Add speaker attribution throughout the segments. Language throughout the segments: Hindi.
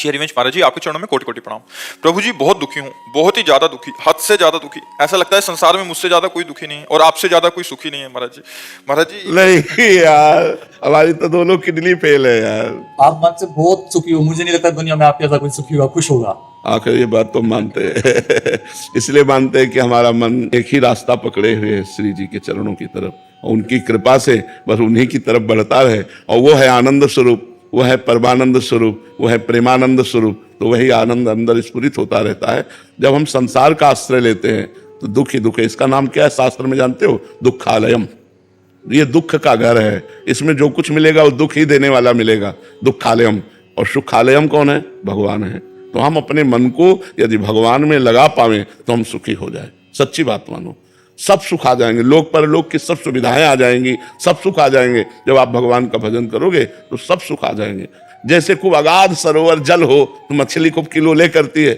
Speaker 1: श्री हरिवंश महाराज जी, आपके चरणों में कोटि कोटि प्रणाम। प्रभु जी, बहुत दुखी हूँ, बहुत ही ज्यादा दुखी, हद से ज्यादा दुखी। ऐसा लगता है संसार में मुझसे ज्यादा कोई दुखी नहीं है और आपसे ज्यादा कोई सुखी नहीं है महाराज जी। महाराज जी
Speaker 2: नहीं यार, हमारी तो दोनों किडनी फेल है यार।
Speaker 3: आप मन से बहुत सुखी हो, मुझे नहीं लगता दुनिया में आपके जैसा कोई सुखी होगा, खुश होगा।
Speaker 2: आखिर ये बात तो मानते हैं इसलिए मानते हैं कि हमारा मन एक ही रास्ता पकड़े हुए है, श्री जी के चरणों की तरफ, और उनकी कृपा से बस उन्हीं की तरफ बढ़ता रहे। और वो है आनंद स्वरूप, वो है परमानंद स्वरूप, वो है प्रेमानंद स्वरूप। तो वही आनंद अंदर स्फुरित होता रहता है। जब हम संसार का आश्रय लेते हैं तो दुख ही दुख है। इसका नाम क्या है शास्त्र में जानते हो? दुखालयम। ये दुख का घर है, इसमें जो कुछ मिलेगा वो दुख ही देने वाला मिलेगा, दुखालयम। और सुखालयम कौन है? भगवान है। तो हम अपने मन को यदि भगवान में लगा पावे तो हम सुखी हो जाए। सच्ची बात मानो, सब सुख आ जाएंगे, लोक पर लोक की सब सुविधाएं आ जाएंगी, सब सुख आ जाएंगे। जब आप भगवान का भजन करोगे तो सब सुख आ जाएंगे। जैसे खूब अगाध सरोवर जल हो तो मछली खूब किलो ले करती है,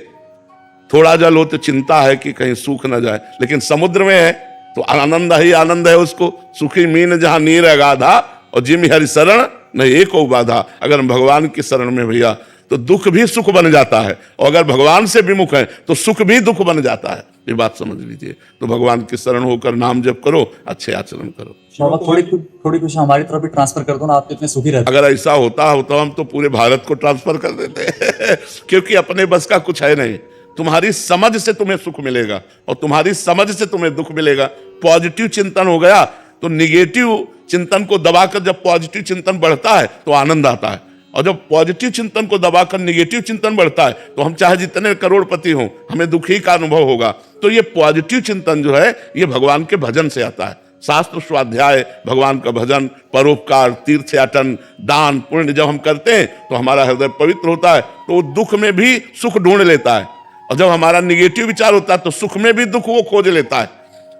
Speaker 2: थोड़ा जल हो तो चिंता है कि कहीं सूख ना जाए। लेकिन समुद्र में है तो आनंद ही आनंद है उसको। सुखी मीन जहां नीर अगाधा और जिम हरि शरण न एको बाधा। अगर हम भगवान की शरण में भैया तो दुख भी सुख बन जाता है, और अगर भगवान से विमुख है तो सुख भी दुख बन जाता है। ये बात समझ लीजिए। तो भगवान की शरण होकर नाम जप करो, अच्छे आचरण करो।
Speaker 3: बाबा थोड़ी खुशी हमारी तरफ भी ट्रांसफर कर दो ना, आप इतने सुखी रहते।
Speaker 2: अगर ऐसा होता तो हम तो पूरे भारत को ट्रांसफर कर देते क्योंकि अपने बस का कुछ है नहीं। तुम्हारी समझ से तुम्हें सुख मिलेगा और तुम्हारी समझ से तुम्हें दुख मिलेगा। पॉजिटिव चिंतन हो गया तो निगेटिव चिंतन को दबाकर जब पॉजिटिव चिंतन बढ़ता है तो आनंद आता है, और जब पॉजिटिव चिंतन को दबाकर निगेटिव चिंतन बढ़ता है तो हम चाहे जितने करोड़पति हों, हमें दुखी का अनुभव होगा। तो ये पॉजिटिव चिंतन जो है ये भगवान के भजन से आता है। शास्त्र स्वाध्याय, भगवान का भजन, परोपकार, तीर्थयाटन, दान पुण्य जब हम करते हैं तो हमारा हृदय पवित्र होता है, तो दुख में भी सुख ढूंढ लेता है। और जब हमारा निगेटिव विचार होता है तो सुख में भी दुख वो खोज लेता है।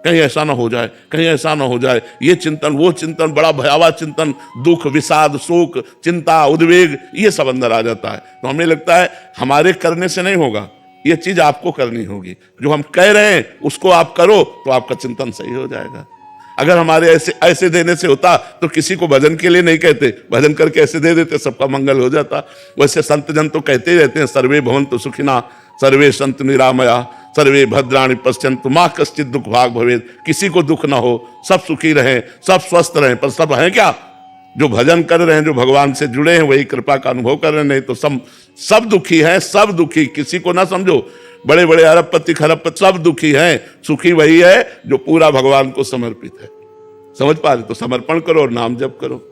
Speaker 2: कहीं ऐसा ना हो जाए, कहीं ऐसा ना हो जाए, ये चिंतन वो चिंतन, बड़ा भयावह चिंतन, दुख विषाद शोक चिंता उद्वेग, ये सब अंदर आ जाता है। तो हमें लगता है हमारे करने से नहीं होगा, ये चीज आपको करनी होगी। जो हम कह रहे हैं उसको आप करो तो आपका चिंतन सही हो जाएगा। अगर हमारे ऐसे देने से होता तो किसी को भजन के लिए नहीं कहते, भजन करके ऐसे दे देते, सबका मंगल हो जाता। वैसे संत जन तो कहते ही रहते हैं, सर्वे भवन्तु सुखिनः, सर्वे सन्तु निरामया, सर्वे भद्राणि पश्यन्तु मा कश्चित् दुख भाग भवेत्। किसी को दुख ना हो, सब सुखी रहें, सब स्वस्थ रहें। पर सब हैं क्या? जो भजन कर रहे हैं, जो भगवान से जुड़े हैं, वही कृपा का अनुभव कर रहे हैं। नहीं तो सब दुखी हैं, सब दुखी। किसी को ना समझो, बड़े बड़े अरबपति खरबपति सब दुखी हैं। सुखी वही है जो पूरा भगवान को समर्पित है। समझ पा रहे? तो समर्पण करो और नाम जप करो।